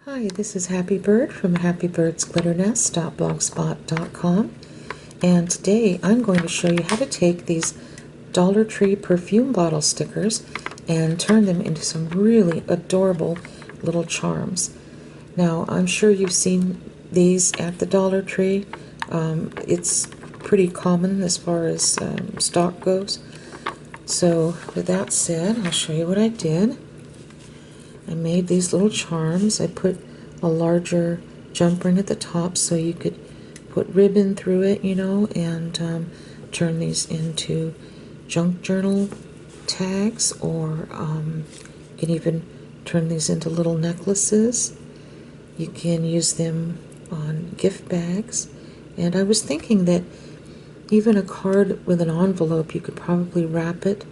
Hi, this is Happy Bird from happybirdsglitternest.blogspot.com, and today I'm going to show you how to take these Dollar Tree perfume bottle stickers and turn them into some really adorable little charms. Now, I'm sure you've seen these at the Dollar Tree. It's pretty common as far as stock goes. So with that said, I'll show you what I did. I made these little charms. I put a larger jump ring at the top so you could put ribbon through it, and turn these into junk journal tags, or you can even turn these into little necklaces. You can use them on gift bags. And I was thinking that even a card with an envelope, you could probably wrap it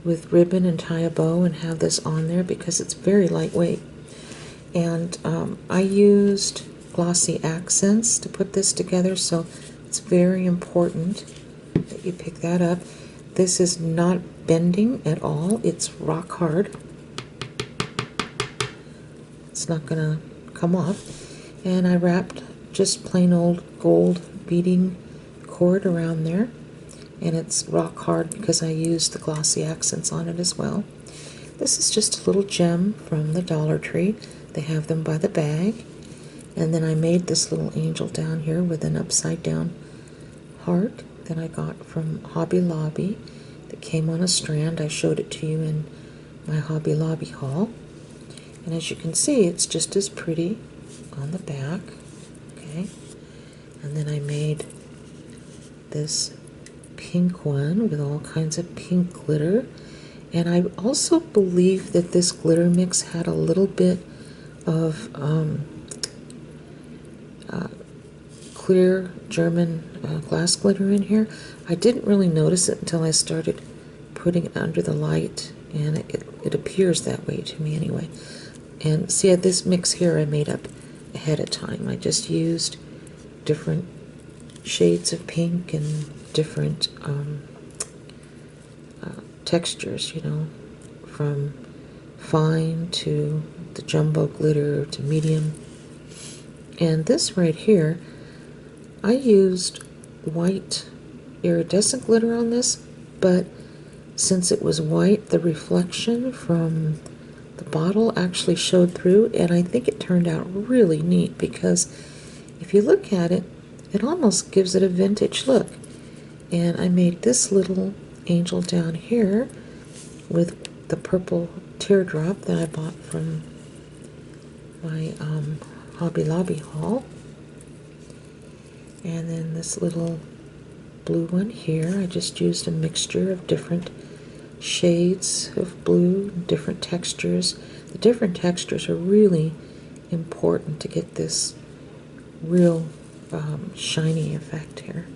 with ribbon and tie a bow and have this on there because it's very lightweight. And I used glossy accents to put this together, so it's very important that you pick that up. This is not bending at all. It's rock hard. It's not gonna come off. And I wrapped just plain old gold beading cord around there, and it's rock hard because I used the glossy accents on it as well. This is just a little gem from the Dollar Tree. They have them by the bag. And then I made this little angel down here with an upside down heart that I got from Hobby Lobby that came on a strand. I showed it to you in my Hobby Lobby haul. And as you can see, it's just as pretty on the back. Okay. And then I made this pink one with all kinds of pink glitter, and I also believe that this glitter mix had a little bit of clear German glass glitter in here. I didn't really notice it until I started putting it under the light, and it appears that way to me anyway. And see, this mix here I made up ahead of time. I just used different shades of pink and different textures, from fine to the jumbo glitter to medium. And this right here, I used white iridescent glitter on this, but since it was white, the reflection from the bottle actually showed through, and I think it turned out really neat because if you look at it, it almost gives it a vintage look. And I made this little angel down here with the purple teardrop that I bought from my Hobby Lobby haul. And then this little blue one here, I just used a mixture of different shades of blue, different textures. The different textures are really important to get this real shiny effect here.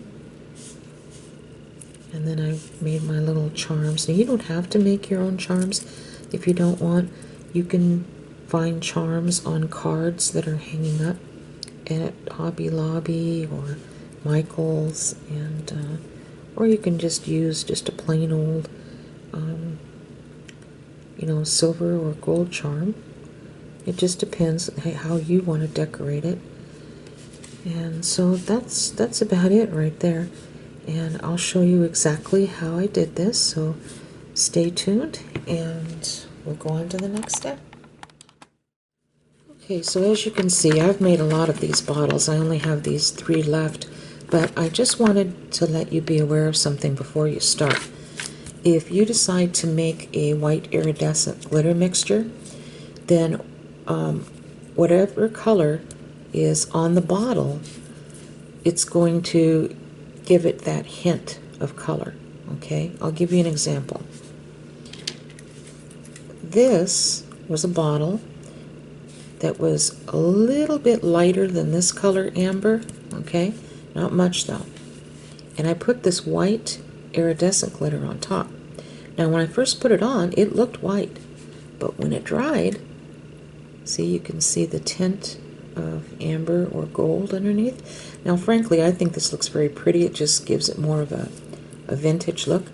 And then I made my little charms. Now, you don't have to make your own charms if you don't want. You can find charms on cards that are hanging up at Hobby Lobby or Michael's, and or you can just use just a plain old silver or gold charm. It just depends how you want to decorate it. And so that's about it right there. And I'll show you exactly how I did this, so stay tuned and we'll go on to the next step. Okay, so as you can see, I've made a lot of these bottles. I only have these 3 left, but I just wanted to let you be aware of something before you start. If you decide to make a white iridescent glitter mixture, then whatever color is on the bottle, it's going to give it that hint of color. Okay, I'll give you an example. This was a bottle that was a little bit lighter than this color, amber. Okay, not much though. And I put this white iridescent glitter on top. Now when I first put it on, it looked white, but when it dried, see, you can see the tint of amber or gold underneath. Now frankly, I think this looks very pretty. It just gives it more of a vintage look,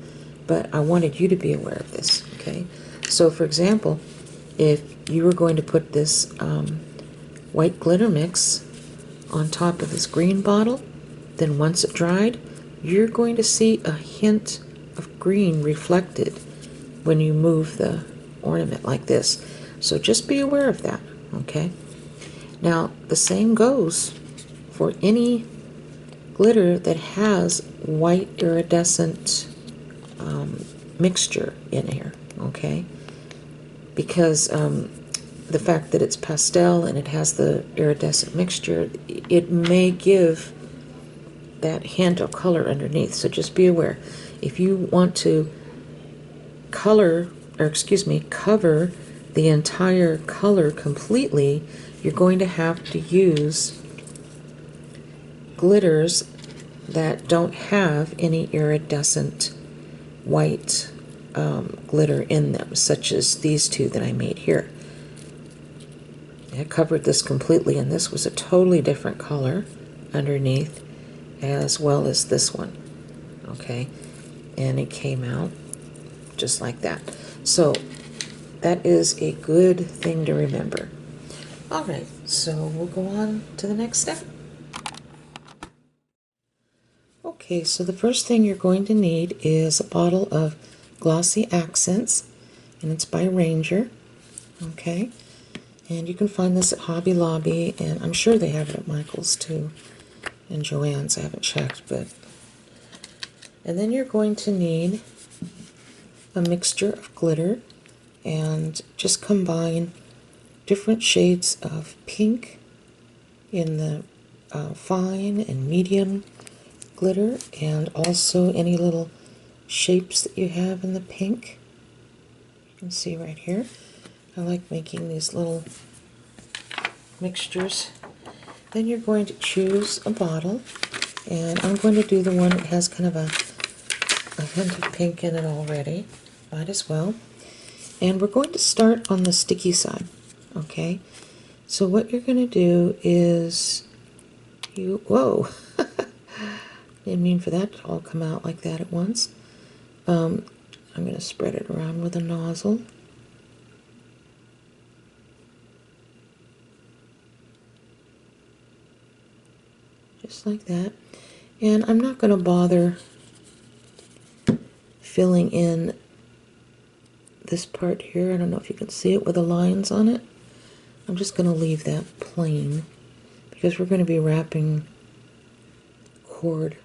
but I wanted you to be aware of this. Okay, so for example, if you were going to put this white glitter mix on top of this green bottle. Then once it dried, you're going to see a hint of green reflected when you move the ornament like this. So just be aware of that, okay? Now, the same goes for any glitter that has white iridescent mixture in here, okay? Because the fact that it's pastel and it has the iridescent mixture, it may give that hint of color underneath. So just be aware. If you want to cover the entire color completely, you're going to have to use glitters that don't have any iridescent white glitter in them, such as these two that I made here. I covered this completely, and this was a totally different color underneath, as well as this one, okay? And it came out just like that. So that is a good thing to remember. All right, so we'll go on to the next step. Okay, so the first thing you're going to need is a bottle of Glossy Accents, and it's by Ranger, okay? And you can find this at Hobby Lobby, and I'm sure they have it at Michael's too, and Joann's. I haven't checked, but... And then you're going to need a mixture of glitter, and just combine different shades of pink in the fine and medium glitter, and also any little shapes that you have in the pink. You can see right here. I like making these little mixtures. Then you're going to choose a bottle, and I'm going to do the one that has kind of a hint of pink in it already. Might as well. And we're going to start on the sticky side, okay? So what you're going to do is whoa, didn't mean for that to all come out like that at once. I'm going to spread it around with a nozzle. Just like that. And I'm not going to bother filling in this part here. I don't know if you can see it with the lines on it. I'm just going to leave that plain because we're going to be wrapping cord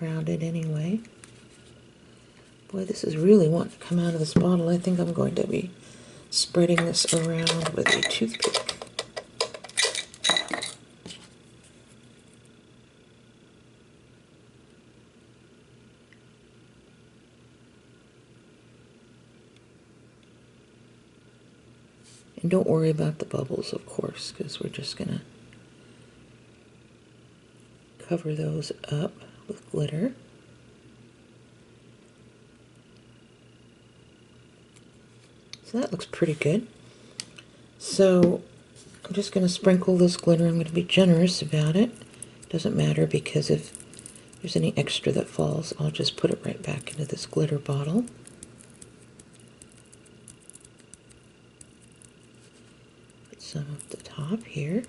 around it anyway. Boy, this is really wanting to come out of this bottle. I think I'm going to be spreading this around with a toothpick. And don't worry about the bubbles, of course, because we're just going to cover those up with glitter. So that looks pretty good. So I'm just going to sprinkle this glitter. I'm going to be generous about it. Doesn't matter, because if there's any extra that falls, I'll just put it right back into this glitter bottle. Put some at the top here.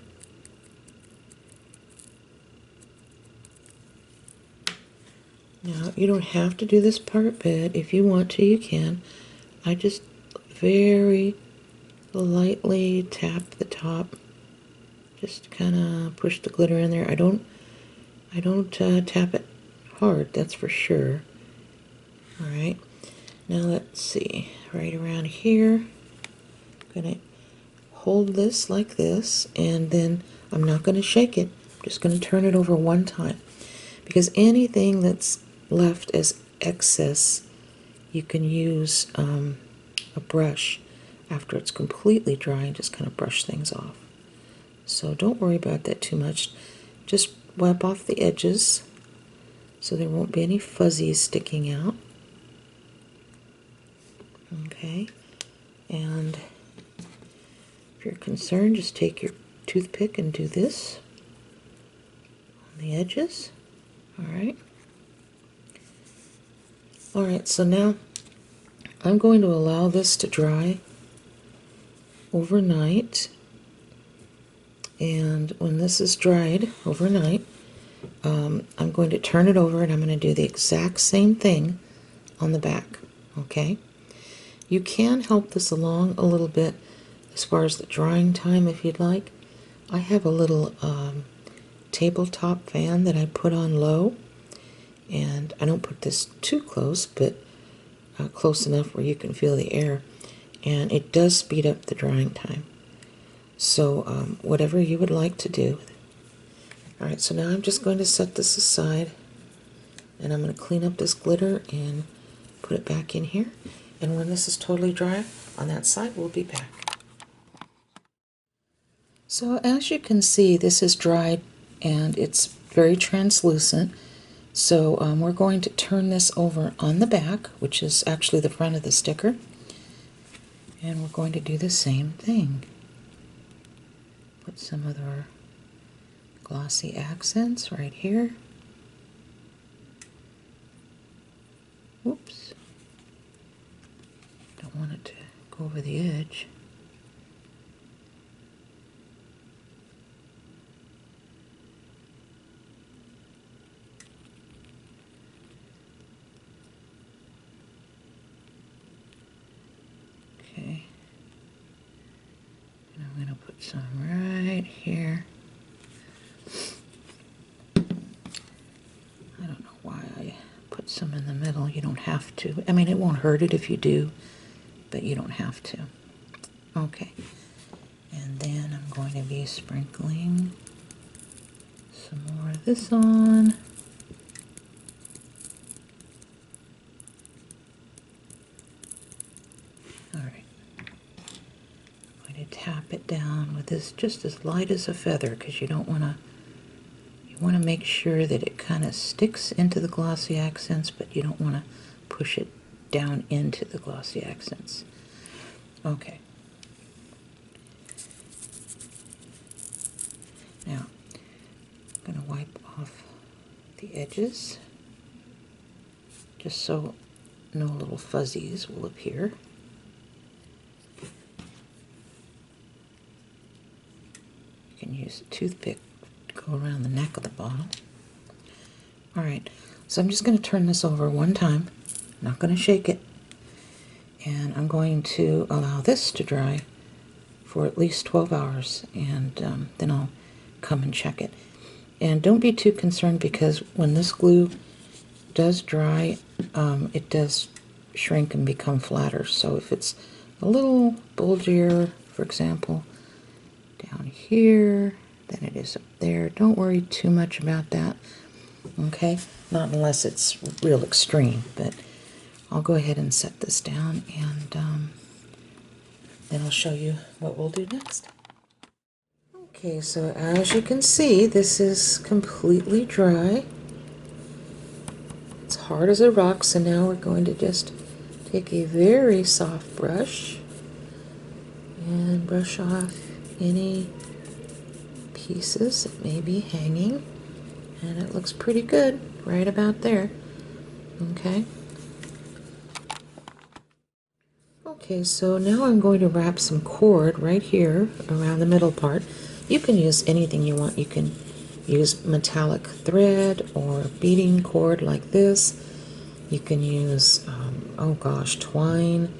Now, you don't have to do this part, but if you want to, you can. I just very lightly tap the top, just kind of push the glitter in there. I don't tap it hard, that's for sure. All right, now let's see, right around here, I'm gonna hold this like this, and then I'm not going to shake it. I'm just going to turn it over one time, because anything that's left as excess, you can use a brush after it's completely dry and just kind of brush things off. So don't worry about that too much. Just wipe off the edges so there won't be any fuzzies sticking out. Okay, and if you're concerned, just take your toothpick and do this on the edges. All right. All right, so now I'm going to allow this to dry overnight, And when this is dried overnight, I'm going to turn it over and I'm going to do the exact same thing on the back, okay? You can help this along a little bit as far as the drying time if you'd like. I have a little tabletop fan that I put on low, and I don't put this too close, but close enough where you can feel the air, and it does speed up the drying time. So whatever you would like to do. Alright, so now I'm just going to set this aside, and I'm going to clean up this glitter and put it back in here. And when this is totally dry on that side, we'll be back. So as you can see, this is dried and it's very translucent. So we're going to turn this over on the back, which is actually the front of the sticker. And we're going to do the same thing. Put some of our glossy accents right here. Whoops. Don't want it to go over the edge. Okay. And I'm going to put some right here. I don't know why I put some in the middle. You don't have to. I mean, it won't hurt it if you do, but you don't have to. Okay. And then I'm going to be sprinkling some more of this on. Alright. I'm going to tap it down with this just as light as a feather, because you don't want to. You want to make sure that it kind of sticks into the glossy accents, but you don't want to push it down into the glossy accents. Okay. Now, I'm going to wipe off the edges, just so no little fuzzies will appear. You can use a toothpick to go around the neck of the bottle. Alright, so I'm just going to turn this over one time. I'm not going to shake it. And I'm going to allow this to dry for at least 12 hours, and then I'll come and check it. And don't be too concerned, because when this glue does dry, it does shrink and become flatter. So if it's a little bulgier, for example, down here than it is up there, don't worry too much about that. Okay? Not unless it's real extreme, but I'll go ahead and set this down, and then I'll show you what we'll do next. Okay, so as you can see, this is completely dry. It's hard as a rock, so now we're going to just take a very soft brush and brush off any pieces that may be hanging. And it looks pretty good right about there. Okay. Okay, so now I'm going to wrap some cord right here around the middle part. You can use anything you want. You can use metallic thread or beading cord like this. You can use, oh gosh, twine,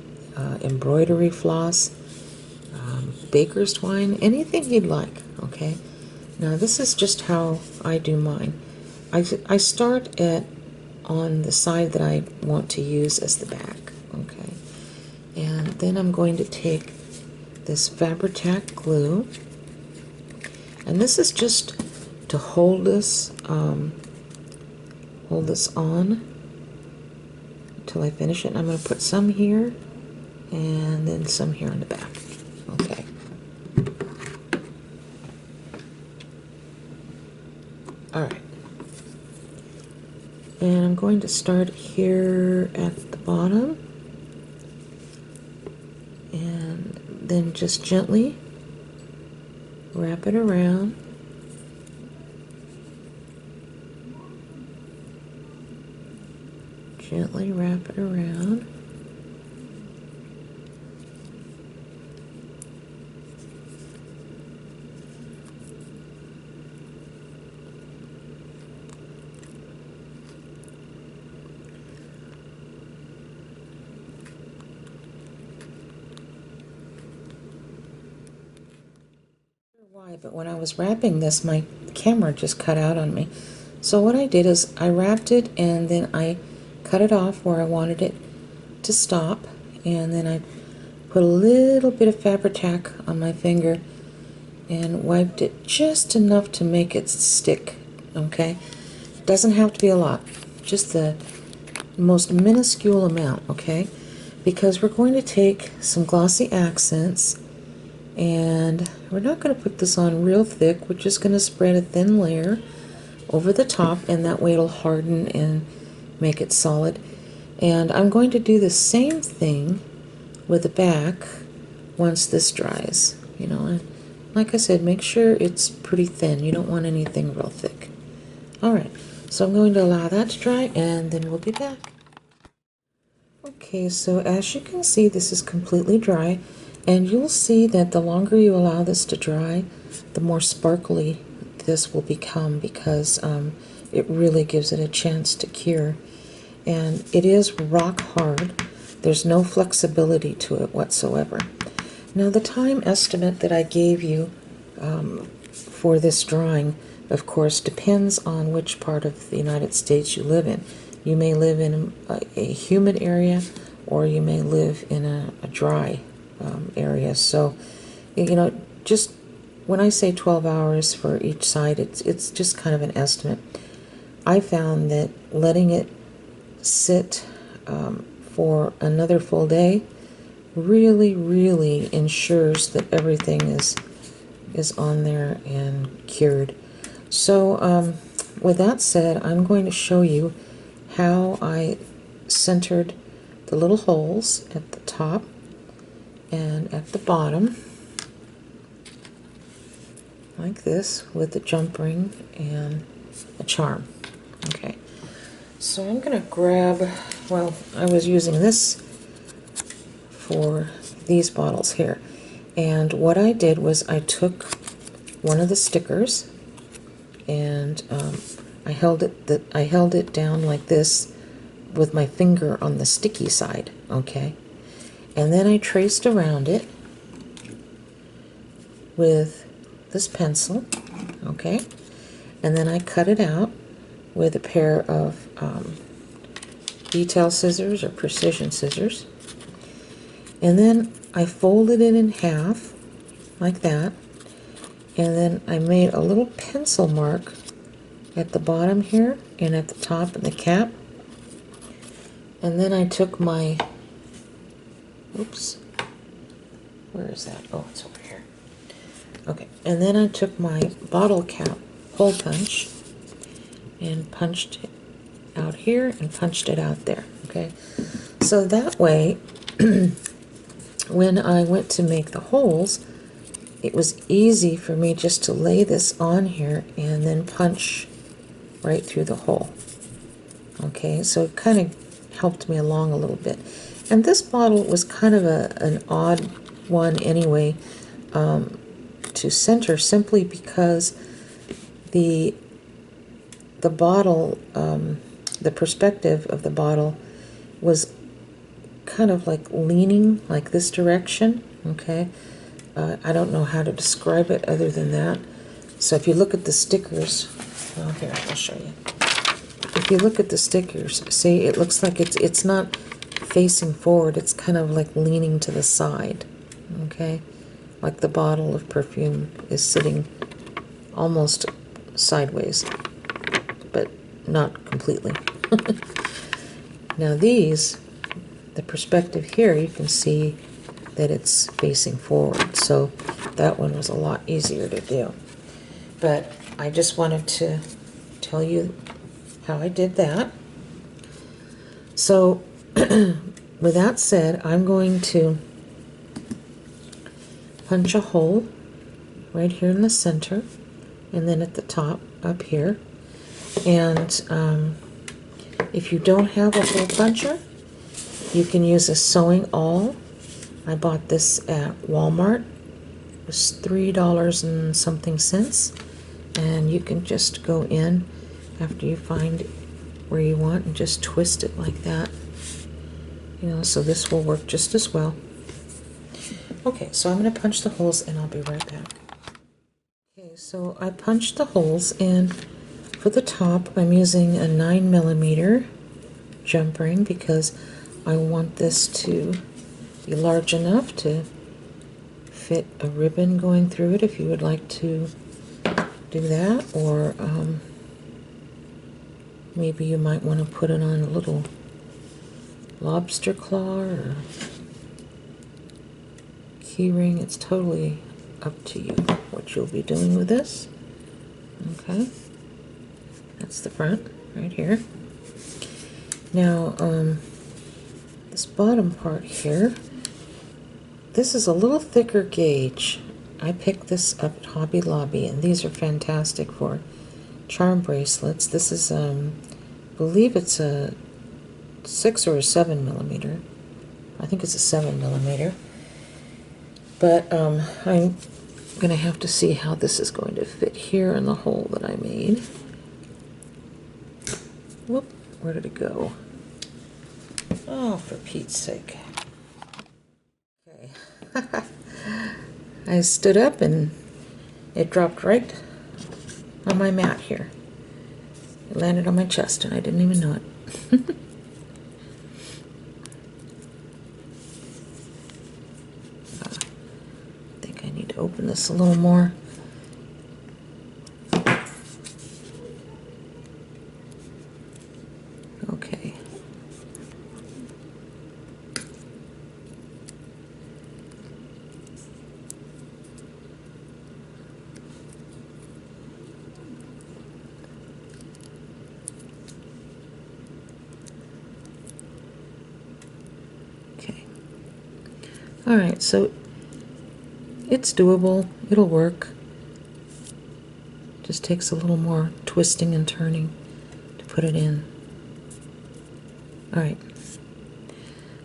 embroidery floss, baker's twine, anything you'd like, okay? Now this is just how I do mine. I start on the side that I want to use as the back, okay? And then I'm going to take this Fabri-Tac glue, and this is just to hold this on until I finish it. And I'm going to put some here and then some here on the back. Okay. Alright. And I'm going to start here at the bottom, and then just gently wrap it around. Gently wrap it around. dry, but when I was wrapping this, my camera just cut out on me. So what I did is I wrapped it and then I cut it off where I wanted it to stop, and then I put a little bit of Fabri-Tac on my finger and wiped it just enough to make it stick, okay? Doesn't have to be a lot, just the most minuscule amount, okay? Because we're going to take some glossy accents, and we're not going to put this on real thick. We're just going to spread a thin layer over the top, and that way it'll harden and make it solid. And I'm going to do the same thing with the back once this dries, you know. And like I said, make sure it's pretty thin. You don't want anything real thick. Alright, so I'm going to allow that to dry, and then we'll be back. Okay, so as you can see, this is completely dry, and you'll see that the longer you allow this to dry, the more sparkly this will become, because it really gives it a chance to cure. And it is rock hard. There's no flexibility to it whatsoever. Now, the time estimate that I gave you for this drawing, of course, depends on which part of the United States you live in. You may live in a humid area, or you may live in a dry area. So, you know, just when I say 12 hours for each side, it's just kind of an estimate. I found that letting it sit for another full day really ensures that everything is on there and cured. So with that said, I'm going to show you how I centered the little holes at the top and at the bottom, like this, with the jump ring and a charm. Okay, so I'm going to grab, well, I was using this for these bottles here, and what I did was I took one of the stickers and I held it down like this with my finger on the sticky side, okay, and then I traced around it with this pencil, okay, and then I cut it out with a pair of detail scissors or precision scissors, and then I folded it in half like that, and then I made a little pencil mark at the bottom here and at the top and the cap, and then I took my, oops, where is that? Oh, it's over here. Okay, and then I took my bottle cap hole punch and punched it out here and punched it out there, okay? So that way, when I went to make the holes, it was easy for me just to lay this on here and then punch right through the hole. Okay, so it kind of helped me along a little bit. And this bottle was kind of an odd one anyway to center, simply because the bottle, the perspective of the bottle was kind of like leaning like this direction, okay? I don't know how to describe it other than that. So if you look at the stickers, well, here, I'll show you. If you look at the stickers, see, it looks like it's not facing forward, it's kind of like leaning to the side, okay? Like the bottle of perfume is sitting almost sideways, but not completely. Now these, the perspective here, you can see that it's facing forward, so that one was a lot easier to do. But I just wanted to tell you how I did that. So with that said, I'm going to punch a hole right here in the center, and then at the top up here. And if you don't have a hole puncher, you can use a sewing awl. I bought this at Walmart. It was $3 and something cents, and you can just go in after you find where you want and just twist it like that, you know, so this will work just as well. Okay, so I'm going to punch the holes and I'll be right back. So I punched the holes, and for the top I'm using a 9mm jump ring because I want this to be large enough to fit a ribbon going through it if you would like to do that, or maybe you might want to put it on a little lobster claw or key ring. It's totally up to you what you'll be doing with this. Okay, that's the front right here. Now this bottom part here, this is a little thicker gauge. I picked this up at Hobby Lobby, and these are fantastic for charm bracelets. This is I believe it's a 6 or a 7mm. I think it's a 7mm. But I'm going to have to see how this is going to fit here in the hole that I made. Whoop, where did it go? Oh, for Pete's sake. Okay. I stood up and it dropped right on my mat here. It landed on my chest and I didn't even know it. I think I need to open this a little more. Okay. Okay. All right, so it's doable. It'll work. Just takes a little more twisting and turning to put it in. All right.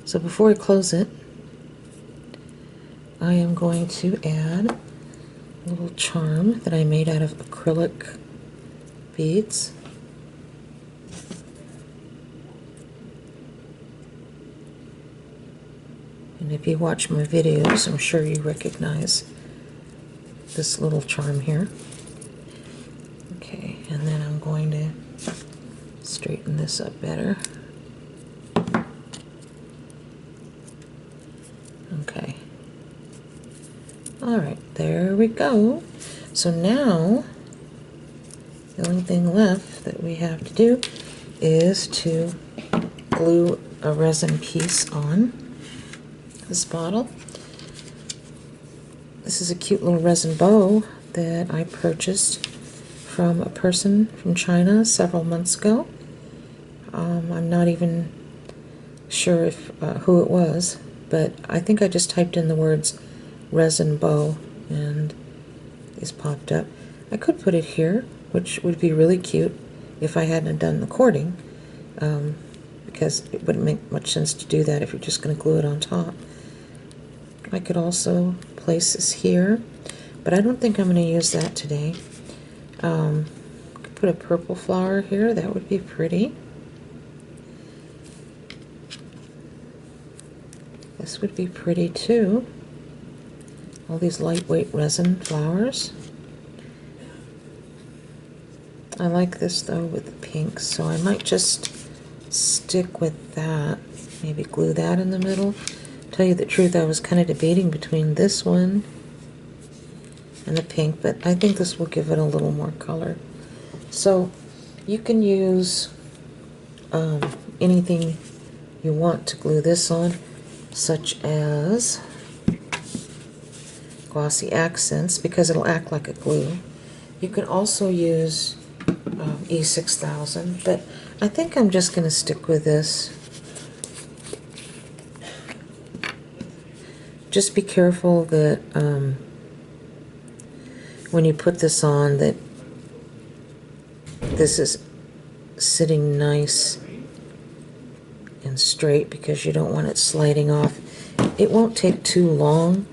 So before I close it, I am going to add a little charm that I made out of acrylic beads. And if you watch my videos, I'm sure you recognize this little charm here. Okay, and then I'm going to straighten this up better. Okay. All right, there we go. So now, the only thing left that we have to do is to glue a resin piece on this bottle. This is a cute little resin bow that I purchased from a person from China several months ago. I'm not even sure if who it was, but I think I just typed in the words resin bow and these popped up. I could put it here, which would be really cute if I hadn't done the cording, because it wouldn't make much sense to do that if you're just going to glue it on top. I could also place this here, but I don't think I'm going to use that today. I could put a purple flower here. That would be pretty. This would be pretty too. All these lightweight resin flowers. I like this though with the pink, so I might just stick with that. Maybe glue that in the middle. Tell you the truth, I was kind of debating between this one and the pink, but I think this will give it a little more color. So you can use anything you want to glue this on, such as glossy accents, because it'll act like a glue. You can also use E6000, but I think I'm just going to stick with this. Just be careful that when you put this on, that this is sitting nice and straight, because you don't want it sliding off. It won't take too long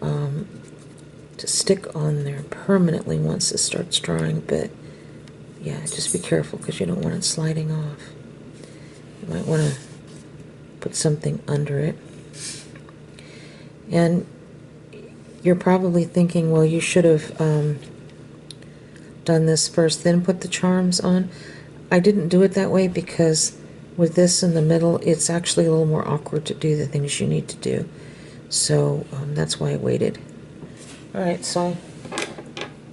to stick on there permanently once it starts drying, but yeah, just be careful because you don't want it sliding off. You might want to put something under it. And you're probably thinking, well, you should have done this first, then put the charms on. I didn't do it that way because with this in the middle, it's actually a little more awkward to do the things you need to do. So that's why I waited. Alright, so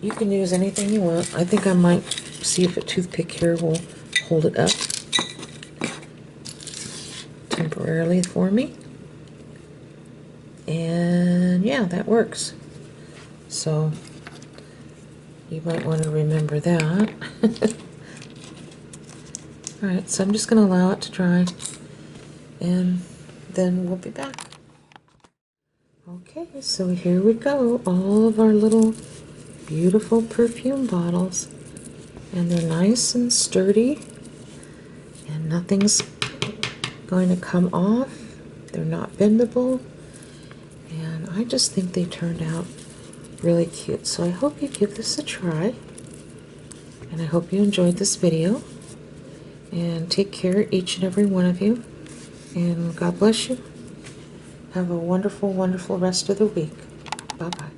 you can use anything you want. I think I might see if a toothpick here will hold it up temporarily for me. And yeah, that works. So you might want to remember that. Alright, so I'm just going to allow it to dry, and then we'll be back. Okay, so here we go. All of our little beautiful perfume bottles. And they're nice and sturdy, and nothing's going to come off. They're not bendable, and I just think they turned out really cute. So I hope you give this a try, and I hope you enjoyed this video, and take care, each and every one of you, and God bless you. Have a wonderful, wonderful rest of the week. Bye-bye.